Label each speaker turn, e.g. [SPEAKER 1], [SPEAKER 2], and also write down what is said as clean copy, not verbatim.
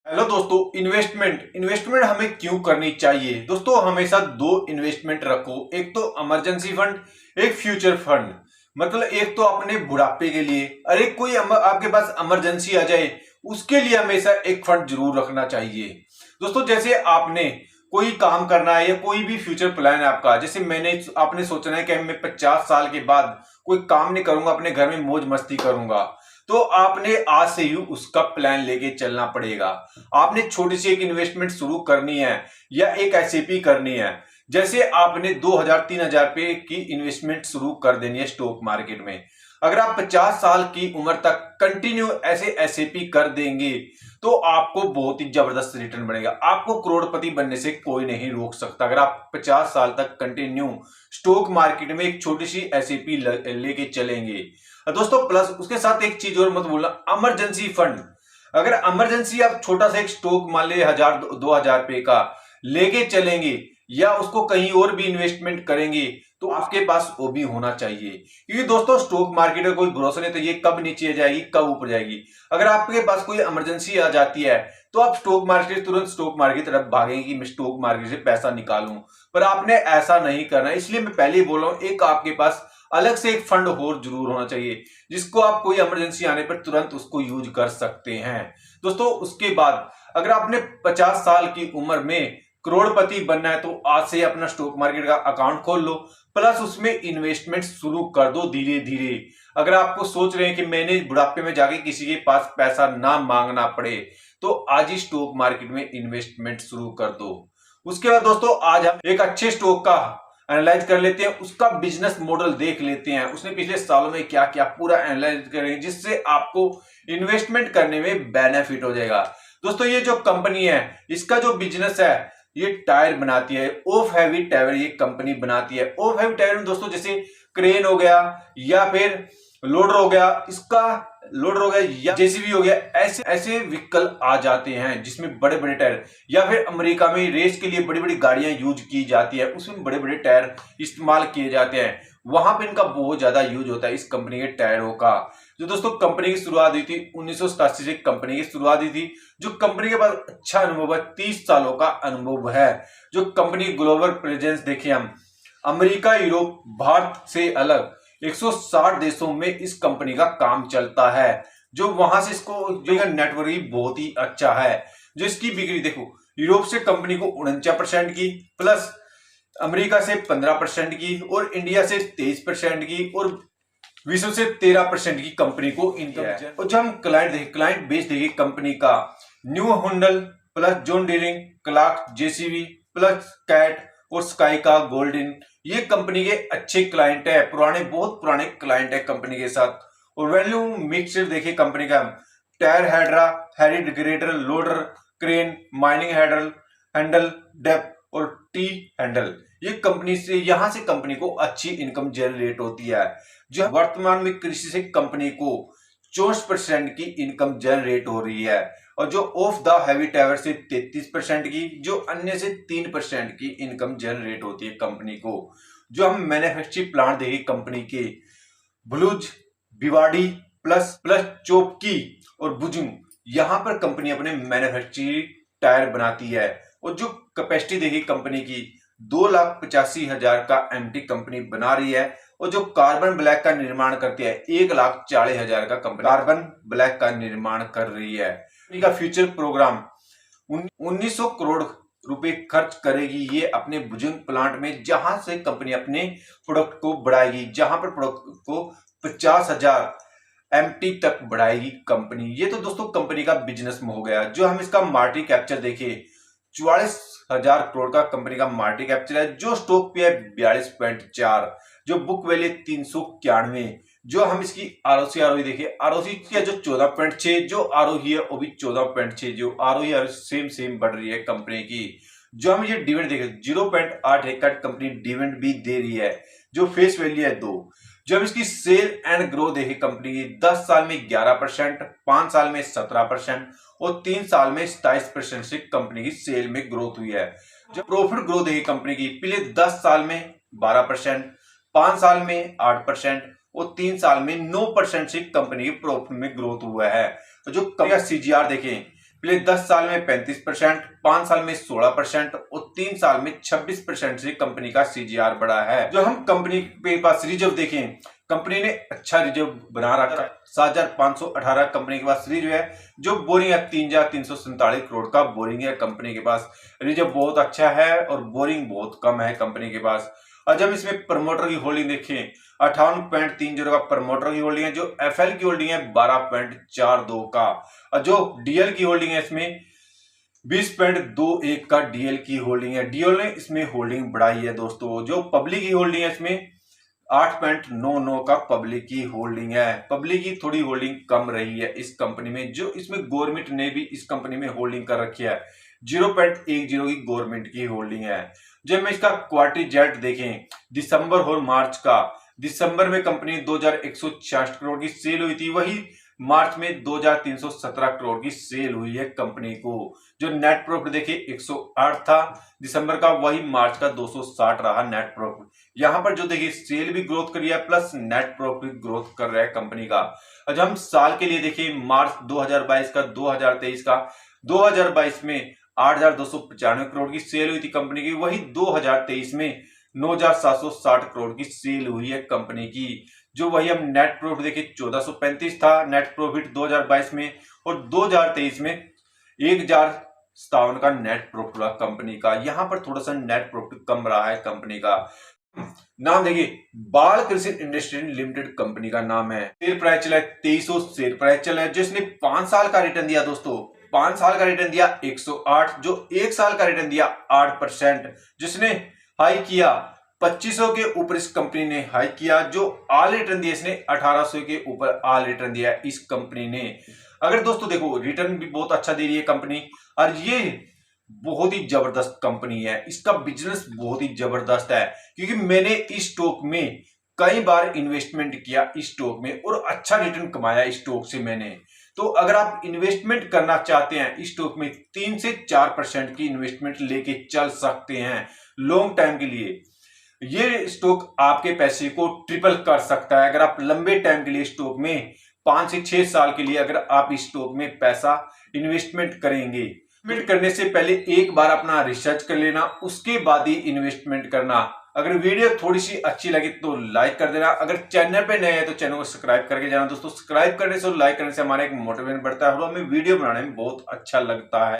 [SPEAKER 1] Hello दोस्तों, investment investment हमें क्यों करनी चाहिए। दोस्तों हमेशा दो इन्वेस्टमेंट रखो, एक तो इमरजेंसी फंड, एक फ्यूचर फंड। मतलब एक तो अपने बुढ़ापे के लिए, अरे कोई आपके पास इमरजेंसी आ जाए उसके लिए हमेशा एक फंड जरूर रखना चाहिए। दोस्तों जैसे आपने कोई काम करना है या कोई भी फ्यूचर प्लान है आपका, जैसे आपने सोचना है कि मैं 50 साल के बाद कोई काम नहीं करूंगा, अपने घर में मौज मस्ती करूंगा, तो आपने आज से ही उसका प्लान लेके चलना पड़ेगा। आपने छोटी सी एक इन्वेस्टमेंट शुरू करनी है या एक एसआईपी करनी है। जैसे आपने 2000-3000 रुपए की इन्वेस्टमेंट शुरू कर देनी है स्टॉक मार्केट में। अगर आप 50 साल की उम्र तक कंटिन्यू ऐसे एसआईपी कर देंगे तो आपको बहुत ही जबरदस्त रिटर्न बनेगा। आपको करोड़पति बनने से कोई नहीं रोक सकता अगर आप 50 साल तक कंटिन्यू स्टॉक मार्केट में एक छोटी सी एसआईपी लेके चलेंगे। दोस्तों प्लस उसके साथ एक चीज और मत भूलना, इमरजेंसी फंड। अगर इमरजेंसी आप छोटा सा एक स्टॉक मान ले 1000-2000 रुपए का लेके चलेंगे या उसको कहीं और भी इन्वेस्टमेंट करेंगे तो आपके पास वो भी होना चाहिए। क्योंकि दोस्तों स्टॉक मार्केट का कोई भरोसा नहीं, तो ये कब नीचे जाएगी कब ऊपर जाएगी। अगर आपके पास कोई इमरजेंसी आ जाती है तो आप तुरंत स्टॉक मार्केट की तरफ भागेंगे कि मैं स्टॉक मार्केट से पैसा निकालूं, पर आपने ऐसा नहीं करना। इसलिए मैं पहले ही बोल रहा हूं, एक आपके पास अलग से एक फंड और जरूर होना चाहिए जिसको आप कोई इमरजेंसी आने पर तुरंत उसको यूज कर सकते हैं। दोस्तों उसके बाद अगर आपने 50 साल की उम्र में करोड़पति बनना है तो आज से अपना स्टॉक मार्केट का अकाउंट खोल लो, प्लस उसमें इन्वेस्टमेंट शुरू कर दो धीरे धीरे। अगर आपको सोच रहे हैं कि मैंने बुढ़ापे में जाके किसी के पास पैसा ना मांगना पड़े तो आज ही स्टॉक मार्केट में इन्वेस्टमेंट शुरू कर दो। उसके बाद दोस्तों आज हम एक अच्छे स्टॉक का एनालाइज कर लेते हैं, उसका बिजनेस मॉडल देख लेते हैं, उसने पिछले सालों में क्या क्या पूरा एनालाइज करेंगे जिससे आपको इन्वेस्टमेंट करने में बेनिफिट हो जाएगा। दोस्तों ये जो कंपनी है इसका जो बिजनेस है ये टायर बनाती है, ऑफ हैवी टायर ये कंपनी बनाती है। ऑफ हैवी टायर में दोस्तों जैसे क्रेन हो गया या फिर लोडर हो गया, इसका लोडर हो गया या जेसीबी हो गया, ऐसे ऐसे व्हीकल आ जाते हैं जिसमें बड़े बड़े टायर, या फिर अमेरिका में रेस के लिए बड़ी बड़ी गाड़ियां यूज की जाती है, उसमें बड़े बड़े टायर इस्तेमाल किए जाते हैं, वहां पे इनका बहुत ज्यादा यूज होता है इस कंपनी के टायरों का। जो दोस्तों कंपनी की शुरुआत हुई थी 1987 से कंपनी की शुरुआत हुई थी। जो कंपनी के पास अच्छा अनुभव है, 30 सालों का अनुभव है। जो कंपनी ग्लोबल प्रेजेंस देखें हम, अमेरिका, यूरोप, भारत से अलग 160 देशों में इस कंपनी का काम चलता है। जो वहां से इसको जो नेटवर्क ही बहुत ही अच्छा है। जो इसकी बिक्री देखो, यूरोप से कंपनी को 49% की, प्लस अमेरिका से 15% की, और इंडिया से 23% की, और विश्व से 13% की कंपनी को इनकम है। और जब हम क्लाइंट बेस देखें कंपनी का, न्यू हुंडल, plus John Deering, Clark, JCB, plus Cat और स्काई का गोल्डन, ये कंपनी के अच्छे क्लाइंट है, बहुत पुराने क्लाइंट है कंपनी के साथ। और वैल्यू मिक्स देखिए कंपनी का, टायर हेड्रा, हैरी grader, loader, crane, mining handle, डेप और टी हैंडल, ये कंपनी से यहां से कंपनी को अच्छी इनकम जनरेट होती है। जो वर्तमान में कृषि से कंपनी को 64% की इनकम जनरेट हो रही है, और जो ऑफ द हैवी टायर से 33% की, जो अन्य से 3% की इनकम जनरेट होती है कंपनी को। जो हम मैन्युफैक्चरिंग प्लांट देखें कंपनी के, भुलुज, भिवाड़ी, प्लस चोपकी और बुजुंग, यहां पर कंपनी अपने मैन्युफैक्चरिंग टायर बनाती है। और जो कैपेसिटी देखी कंपनी की, 2,85,000 का एमटी कंपनी बना रही है। और जो कार्बन ब्लैक का निर्माण करती है, 1,40,000 का कंपनी कार्बन ब्लैक का निर्माण कर रही है। का फ्यूचर प्रोग्राम 1900 करोड़ रुपए खर्च करेगी ये अपने भुजंग प्लांट में, जहां से कंपनी अपने प्रोडक्ट को बढ़ाएगी, जहां पर प्रोडक्ट को 50,000 एमटी तक बढ़ाएगी कंपनी। ये तो दोस्तों कंपनी का बिजनेस में हो गया। जो हम इसका मार्केट कैप्चर देखें, 44,000 करोड़ का कंपनी का मार्केट कैप्चर है। जो स्टॉक पे है 42.4, जो बुक वैल्यू 391। जो हम इसकी आरओसी देखिए, आरओसी की जो 14.6, जो आरओई है वो भी 14.6, जो आरओई सेम बढ़ रही है कंपनी की। जो हम ये डिविडेंड देखें 0.8 का कंपनी डिविडेंड भी दे रही है, जो फेस वैल्यू है 2। जो हम इसकी सेल एंड ग्रोथ देखें कंपनी की, 10 साल में 11%, 5 साल में 17% और 3 साल में 27% से कंपनी की सेल में ग्रोथ हुई है। जो प्रॉफिट ग्रोथ देखें कंपनी की, पिछले 10 साल में 12%, 5 साल में 8% और 3 साल में 9% से कंपनी के प्रॉफिट में ग्रोथ हुआ है। तो जो कंपनी का सीजीआर देखें, पिछले 10 साल में 35%, 5 साल में 16% और 3 साल में 26% से कंपनी का CGR बढ़ा है। जो हम कंपनी के पास रिजर्व देखें, कंपनी ने अच्छा रिजर्व बना रखा है। 7,518 कंपनी के पास रिजर्व है। जो बोरिंग है 3,347 करोड़ का बोरिंग है कंपनी के पास। रिजर्व बहुत अच्छा है और बोरिंग बहुत कम है कंपनी के पास। और जब इसमें प्रमोटर की होल्डिंग देखें, 58.30 का प्रमोटर की होल्डिंग है। जो FL की होल्डिंग है 12.42 का, और जो DL की होल्डिंग है इसमें 20.21 का DL की होल्डिंग है। DL ने इसमें होल्डिंग बढ़ाई है दोस्तों। जो पब्लिक की होल्डिंग है इसमें 8.99 का पब्लिक की होल्डिंग है। पब्लिक की थोड़ी होल्डिंग कम रही है इस कंपनी में। जो इसमें गवर्नमेंट ने भी इस कंपनी में होल्डिंग कर रखी है, 0.10 की गवर्नमेंट की होल्डिंग है। जब मैं इसका क्वार्टरली जेट देखें, दिसंबर और मार्च का, दिसंबर में कंपनी 2,166 करोड़ की सेल हुई थी, वही मार्च में 2,317 करोड़ की सेल हुई है कंपनी को। जो नेट प्रॉफिट देखिए 108 था दिसंबर का, वही मार्च का 260 रहा नेट प्रॉफिट। यहाँ पर जो देखिए सेल भी ग्रोथ करी है प्लस नेट प्रॉफिट ग्रोथ कर रहा है कंपनी का। जब हम साल के लिए देखिए, मार्च 2022 का, 2023 का, 2022 में 8,295 करोड़ की सेल हुई थी कंपनी की, वही 2023 में 9,760 करोड़ की सेल हुई है कंपनी की। जो वही हम नेट प्रॉफिट देखिए 1435 था नेट प्रॉफिट 2022 में, और 2023 में 1,057 का नेट प्रॉफिट हुआ कंपनी का। यहाँ पर थोड़ा सा नेट प्रॉफिट कम रहा है कंपनी का। नाम देखिए, बाल कृषि इंडस्ट्री लिमिटेड कंपनी का नाम है। शेयर प्राइस चला है 2300 शेयर प्राइस चला है। जिसने 5 साल का रिटर्न दिया दोस्तों, 5 साल का रिटर्न दिया 108, जो 1 साल का रिटर्न दिया 8%। जिसने हाई किया 2500 के ऊपर इस कंपनी ने हाई किया। जो ऑल रिटर्न दिया इसने 1800 के ऊपर ऑल रिटर्न दिया इस कंपनी ने। अगर दोस्तों देखो, रिटर्न भी बहुत अच्छा दे रही है कंपनी, और ये बहुत ही जबरदस्त कंपनी है। इसका बिजनेस बहुत ही जबरदस्त है, क्योंकि मैंने इस स्टॉक में कई बार इन्वेस्टमेंट किया इस स्टॉक में और अच्छा रिटर्न कमाया इस स्टॉक से मैंने। तो अगर आप इन्वेस्टमेंट करना चाहते हैं इस स्टॉक में, 3 से 4% की इन्वेस्टमेंट लेके चल सकते हैं लॉन्ग टाइम के लिए। ये स्टॉक आपके पैसे को ट्रिपल कर सकता है। अगर आप लंबे टाइम के लिए स्टॉक में 5 से 6 साल के लिए अगर आप इस स्टॉक में पैसा इन्वेस्टमेंट करेंगे, इन्वेस्टमेंट करने से पहले एक बार अपना रिसर्च कर लेना, उसके बाद ही इन्वेस्टमेंट करना। अगर वीडियो थोड़ी सी अच्छी लगी तो लाइक कर देना। अगर चैनल पे नए हैं तो चैनल को सब्सक्राइब करके जाना दोस्तों। सब्सक्राइब करने से और लाइक करने से हमारा एक मोटिवेशन बढ़ता है और हमें वीडियो बनाने में बहुत अच्छा लगता है।